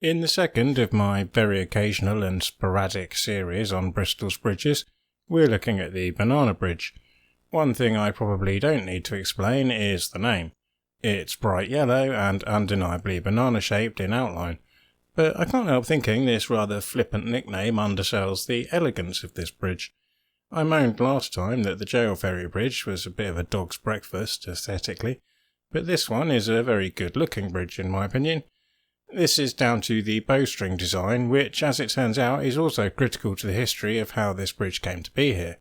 In the second of my very occasional and sporadic series on Bristol's bridges, we're looking at the Banana Bridge. One thing I probably don't need to explain is the name. It's bright yellow and undeniably banana-shaped in outline, but I can't help thinking this rather flippant nickname undersells the elegance of this bridge. I moaned last time that the Jail Ferry Bridge was a bit of a dog's breakfast aesthetically, but this one is a very good-looking bridge in my opinion. This is down to the bowstring design, which, as it turns out, is also critical to the history of how this bridge came to be here.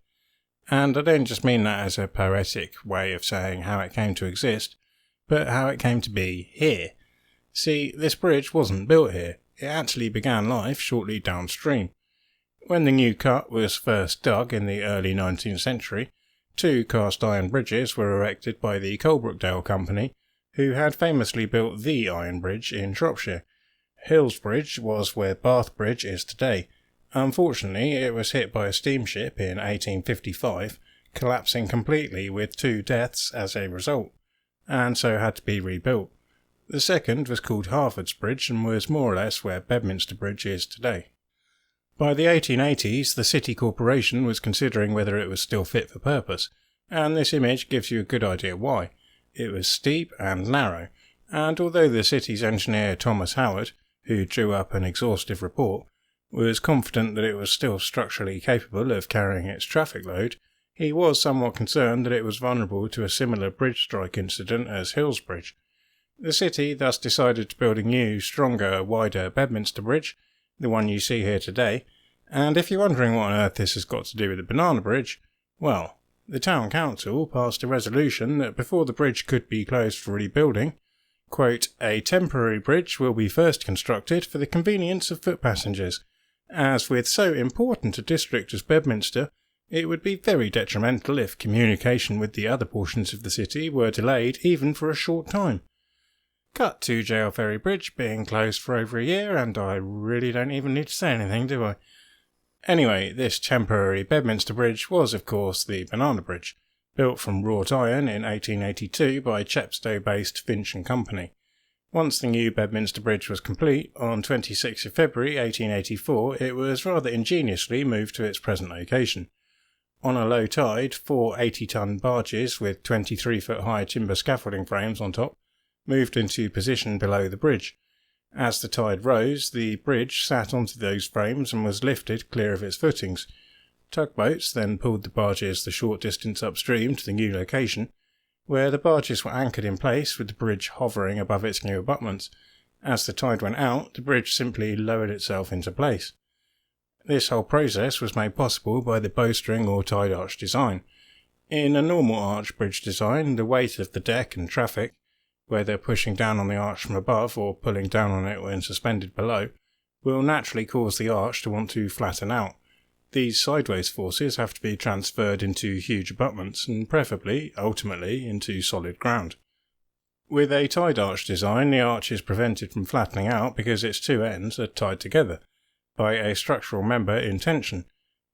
And I don't just mean that as a poetic way of saying how it came to exist, but how it came to be here. See, this bridge wasn't built here. It actually began life shortly downstream. When the new cut was first dug in the early 19th century, 2 cast iron bridges were erected by the Coalbrookdale Company, who had famously built the iron bridge in Shropshire. Hills Bridge was where Bath Bridge is today. Unfortunately, it was hit by a steamship in 1855, collapsing completely with 2 deaths as a result, and so had to be rebuilt. The second was called Harford's Bridge and was more or less where Bedminster Bridge is today. By the 1880s, the City Corporation was considering whether it was still fit for purpose, and this image gives you a good idea why. It was steep and narrow, and although the city's engineer Thomas Howard, who drew up an exhaustive report, was confident that it was still structurally capable of carrying its traffic load, he was somewhat concerned that it was vulnerable to a similar bridge strike incident as Hills Bridge. The city thus decided to build a new, stronger, wider Bedminster Bridge, the one you see here today, and if you're wondering what on earth this has got to do with the Banana Bridge, well, the town council passed a resolution that before the bridge could be closed for rebuilding, quote, a temporary bridge will be first constructed for the convenience of foot passengers, as with so important a district as Bedminster, it would be very detrimental if communication with the other portions of the city were delayed even for a short time. Cut to Jail Ferry Bridge being closed for over a year, and I really don't even need to say anything, do I? Anyway, this temporary Bedminster Bridge was of course the Banana Bridge, built from wrought iron in 1882 by Chepstow-based Finch and Company. Once the new Bedminster Bridge was complete, on 26 February 1884 it was rather ingeniously moved to its present location. On a low tide, 4 80-ton barges with 23-foot-high timber scaffolding frames on top moved into position below the bridge. As the tide rose, the bridge sat onto those frames and was lifted clear of its footings. Tugboats then pulled the barges the short distance upstream to the new location, where the barges were anchored in place with the bridge hovering above its new abutments. As the tide went out, the bridge simply lowered itself into place. This whole process was made possible by the bowstring or tide arch design. In a normal arch bridge design, the weight of the deck and traffic, whether pushing down on the arch from above or pulling down on it when suspended below, will naturally cause the arch to want to flatten out. These sideways forces have to be transferred into huge abutments and preferably, ultimately, into solid ground. With a tide arch design, the arch is prevented from flattening out because its 2 ends are tied together by a structural member in tension,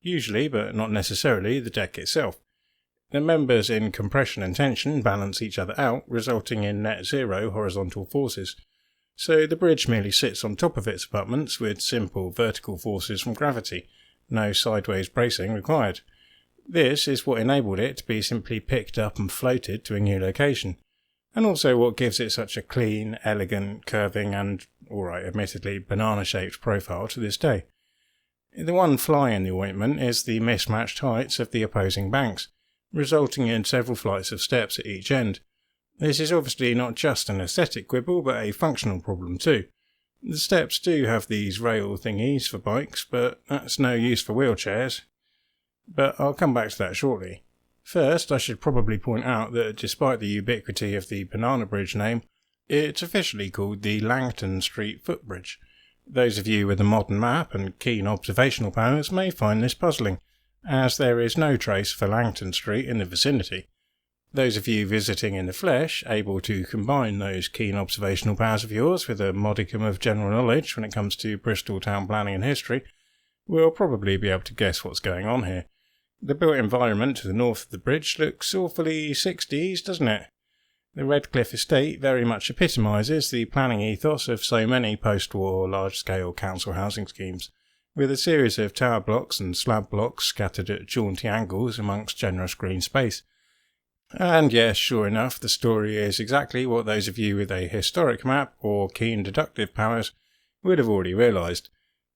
usually but not necessarily the deck itself. The members in compression and tension balance each other out, resulting in net zero horizontal forces. So the bridge merely sits on top of its abutments with simple vertical forces from gravity, no sideways bracing required. This is what enabled it to be simply picked up and floated to a new location, and also what gives it such a clean, elegant, curving and, alright, admittedly, banana-shaped profile to this day. The one fly in the ointment is the mismatched heights of the opposing banks, resulting in several flights of steps at each end. This is obviously not just an aesthetic quibble, but a functional problem too. The steps do have these rail thingies for bikes, but that's no use for wheelchairs. But I'll come back to that shortly. First, I should probably point out that despite the ubiquity of the Banana Bridge name, it's officially called the Langton Street Footbridge. Those of you with a modern map and keen observational powers may find this puzzling, as there is no trace for Langton Street in the vicinity. Those of you visiting in the flesh, able to combine those keen observational powers of yours with a modicum of general knowledge when it comes to Bristol town planning and history, will probably be able to guess what's going on here. The built environment to the north of the bridge looks awfully 60s, doesn't it? The Redcliffe estate very much epitomises the planning ethos of so many post-war large-scale council housing schemes, with a series of tower blocks and slab blocks scattered at jaunty angles amongst generous green space. And yes, sure enough, the story is exactly what those of you with a historic map or keen deductive powers would have already realised.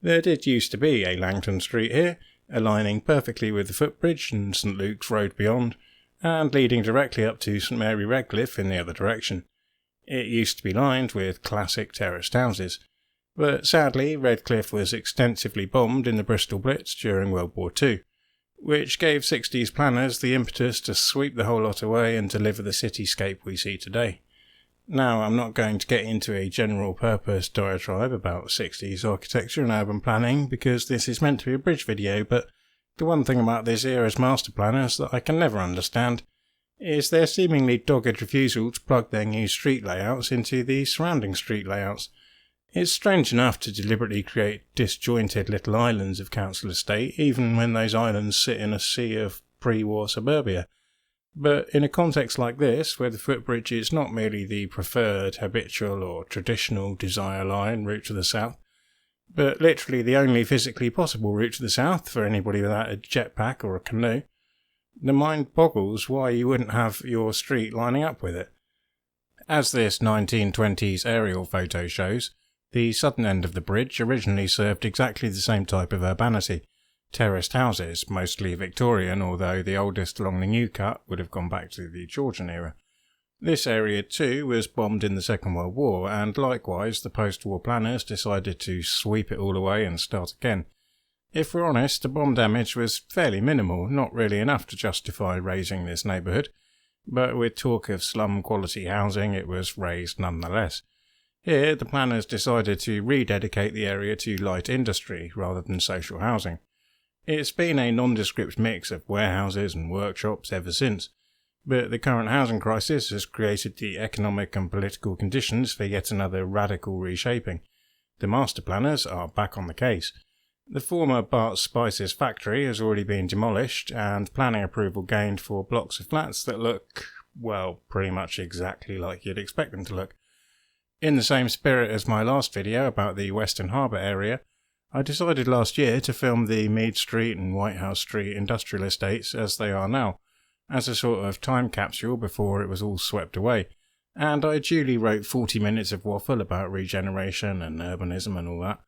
There did used to be a Langton Street here, aligning perfectly with the footbridge and St Luke's Road beyond, and leading directly up to St Mary Redcliffe in the other direction. It used to be lined with classic terraced houses, but sadly Redcliffe was extensively bombed in the Bristol Blitz during World War II, which gave 60s planners the impetus to sweep the whole lot away and deliver the cityscape we see today. Now, I'm not going to get into a general purpose diatribe about 60s architecture and urban planning because this is meant to be a bridge video, but the one thing about this era's master planners that I can never understand is their seemingly dogged refusal to plug their new street layouts into the surrounding street layouts. It's strange enough to deliberately create disjointed little islands of council estate, even when those islands sit in a sea of pre-war suburbia. But in a context like this, where the footbridge is not merely the preferred, habitual or traditional desire line route to the south, but literally the only physically possible route to the south for anybody without a jetpack or a canoe, the mind boggles why you wouldn't have your street lining up with it. As this 1920s aerial photo shows, the southern end of the bridge originally served exactly the same type of urbanity. Terraced houses, mostly Victorian, although the oldest along the New Cut would have gone back to the Georgian era. This area too was bombed in the Second World War, and likewise the post-war planners decided to sweep it all away and start again. If we're honest, the bomb damage was fairly minimal, not really enough to justify razing this neighbourhood, but with talk of slum-quality housing it was razed nonetheless. Here the planners decided to rededicate the area to light industry rather than social housing. It's been a nondescript mix of warehouses and workshops ever since, but the current housing crisis has created the economic and political conditions for yet another radical reshaping. The master planners are back on the case. The former Bart's Spices factory has already been demolished and planning approval gained for blocks of flats that look, well, pretty much exactly like you'd expect them to look. In the same spirit as my last video about the Western Harbour area, I decided last year to film the Mead Street and Whitehouse Street industrial estates as they are now, as a sort of time capsule before it was all swept away, and I duly wrote 40 minutes of waffle about regeneration and urbanism and all that,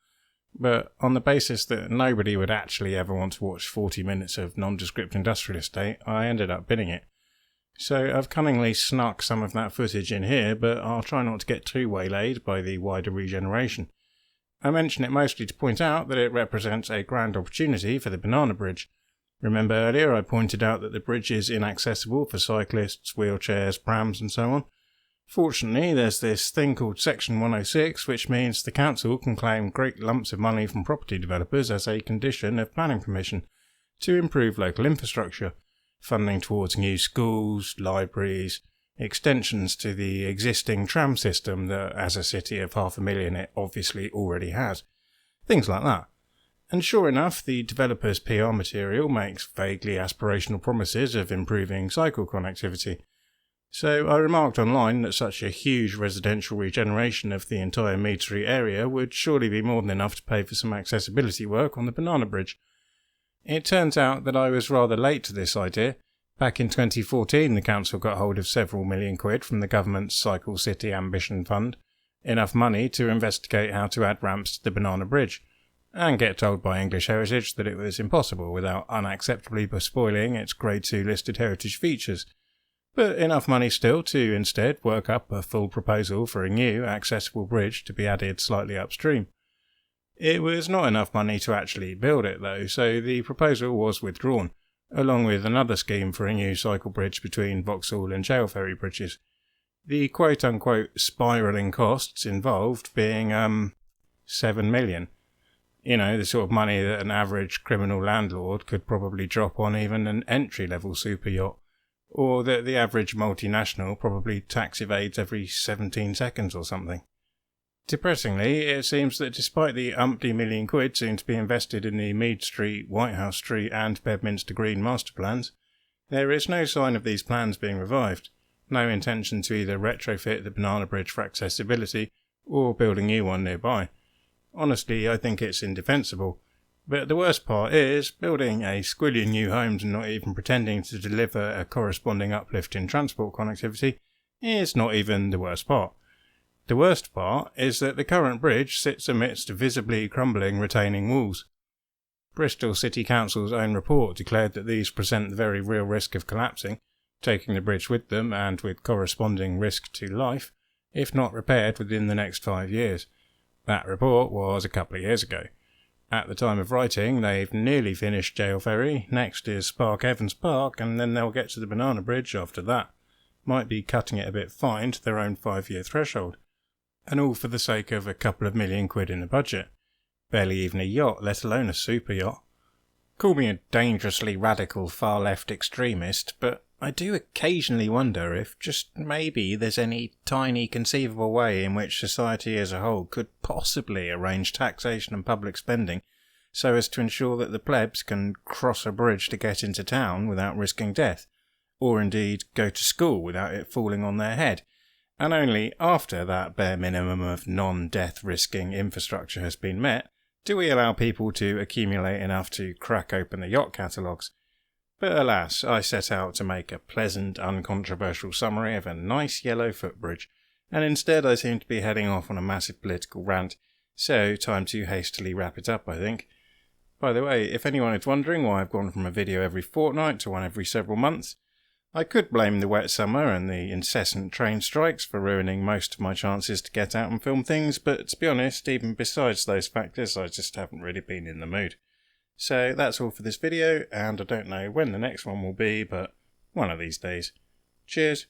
but on the basis that nobody would actually ever want to watch 40 minutes of nondescript industrial estate, I ended up binning it. So I've cunningly snuck some of that footage in here, but I'll try not to get too waylaid by the wider regeneration. I mention it mostly to point out that it represents a grand opportunity for the Banana Bridge. Remember earlier I pointed out that the bridge is inaccessible for cyclists, wheelchairs, prams and so on? Fortunately, there's this thing called Section 106, which means the council can claim great lumps of money from property developers as a condition of planning permission to improve local infrastructure, funding towards new schools, libraries, extensions to the existing tram system that, as a city of 500,000, it obviously already has. Things like that. And sure enough, the developer's PR material makes vaguely aspirational promises of improving cycle connectivity. So I remarked online that such a huge residential regeneration of the entire Mead Street area would surely be more than enough to pay for some accessibility work on the Banana Bridge. It turns out that I was rather late to this idea. Back in 2014 the council got hold of several million quid from the government's Cycle City Ambition Fund, enough money to investigate how to add ramps to the Banana Bridge, and get told by English Heritage that it was impossible without unacceptably spoiling its Grade 2 listed heritage features, but enough money still to instead work up a full proposal for a new accessible bridge to be added slightly upstream. It was not enough money to actually build it though, so the proposal was withdrawn, along with another scheme for a new cycle bridge between Vauxhall and Jail Ferry bridges. The quote-unquote spiralling costs involved being, 7 million. You know, the sort of money that an average criminal landlord could probably drop on even an entry-level super yacht, or that the average multinational probably tax evades every 17 seconds or something. Depressingly, it seems that despite the umpty million quid soon to be invested in the Mead Street, Whitehouse Street and Bedminster Green master plans, there is no sign of these plans being revived. No intention to either retrofit the banana bridge for accessibility or build a new one nearby. Honestly, I think it's indefensible. But the worst part is, building a squillion new homes and not even pretending to deliver a corresponding uplift in transport connectivity is not even the worst part. The worst part is that the current bridge sits amidst visibly crumbling retaining walls. Bristol City Council's own report declared that these present the very real risk of collapsing, taking the bridge with them and with corresponding risk to life, if not repaired within the next 5 years. That report was a couple of years ago. At the time of writing, they've nearly finished Jail Ferry, next is Spark Evans Park, and then they'll get to the Banana Bridge after that. Might be cutting it a bit fine to their own 5-year threshold. And all for the sake of a couple of £1,000,000 in the budget. Barely even a yacht, let alone a super yacht. Call me a dangerously radical far-left extremist, but I do occasionally wonder if just maybe there's any tiny conceivable way in which society as a whole could possibly arrange taxation and public spending so as to ensure that the plebs can cross a bridge to get into town without risking death, or indeed go to school without it falling on their head, and only after that bare minimum of non-death risking infrastructure has been met do we allow people to accumulate enough to crack open the yacht catalogues. But alas, I set out to make a pleasant, uncontroversial summary of a nice yellow footbridge, and instead I seem to be heading off on a massive political rant, so time to hastily wrap it up, I think. By the way, if anyone is wondering why I've gone from a video every fortnight to one every several months, I could blame the wet summer and the incessant train strikes for ruining most of my chances to get out and film things, but to be honest, even besides those factors, I just haven't really been in the mood. So that's all for this video, and I don't know when the next one will be, but one of these days. Cheers.